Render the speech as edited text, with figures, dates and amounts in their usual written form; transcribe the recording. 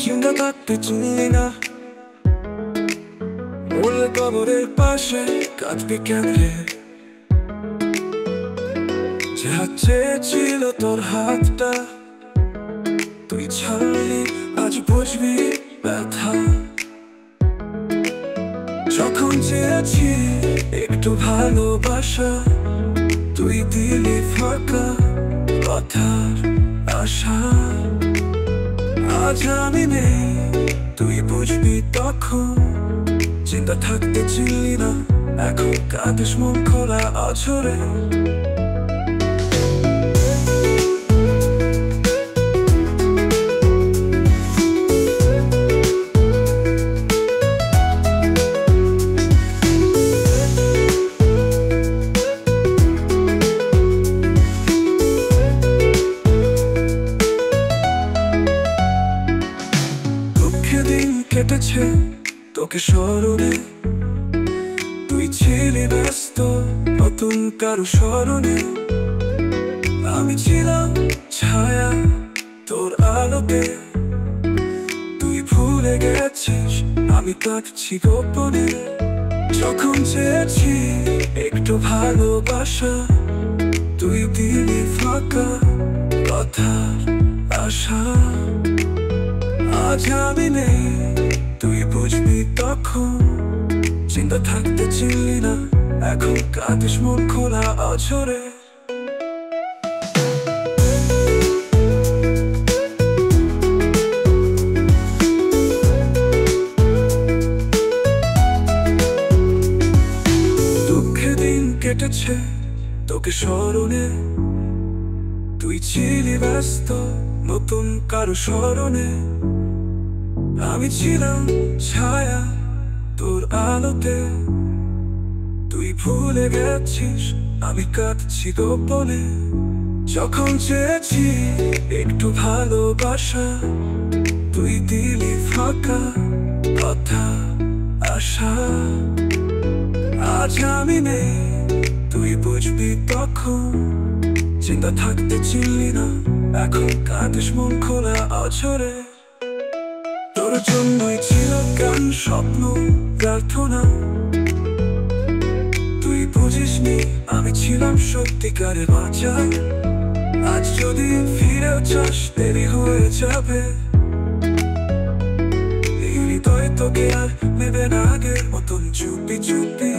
জিন্দা থাকতে চিনি না, মরলে কবরের পাশে কাঁদবি কেমনে? যে হাত চেয়েছিল তোর হাতটা তুই ছাড়লি, আজ বুঝবি ব্যথা। যখন চেয়েছি একটু ভালোবাসা, তুই দিলি ফাঁকা কথার আশা। আজ আমি নেই, তুই বুঝবি তখন। চিন্তা থাকতে চিনলি না, এখন কাঁদিস মন খোলা আছড়ে। দিন কেটেছে তোকে স্মরণে, তুই ছিলি ব্যস্ত নতুন কারো স্মরণে। আমি ছিলাম ছায়া তোর আলোতে, তুই ভুলে গেছিস আমি কাঁদছি গোপনে। যখন চেয়েছি একটু ভালোবাসা, তুই দিলি ফাঁকা কথার আশা। আজ আমি নেই, তুই বুঝবি তখন। চিন্তা থাকতে চিনলি না, এখন কাঁদিস মন খোলা আছড়ে। দুঃখে দিন কেটেছে তোকে স্মরণে, তুই ছিলি ব্যস্ত নতুন কারো স্মরণে। আমি ছিলাম ছায়া তোর আলোতে, তুই ভুলে গেছিস আমি কাঁদছি গোপনে। যখন চেয়েছি একটু ভালোবাসা, তুই দিলি ফাঁকা কথা আশা। আজ আমি নেই, তুই বুঝবি তখন। চিন্তা থাকতে চিনলি না, এখন কাঁদিস মন খোলা আছড়ে। তোর জন্যই ছিল গান, স্বপ্ন, প্রার্থনা। তুই বুঝিসনি আমি ছিলাম সত্যিকারের বাঁচা। আজ যদি ফিরেও চাস দেরি হয়ে যাবে, এই হৃদয় তোকে আর নেবে না আগের মতন চুপি চুপি।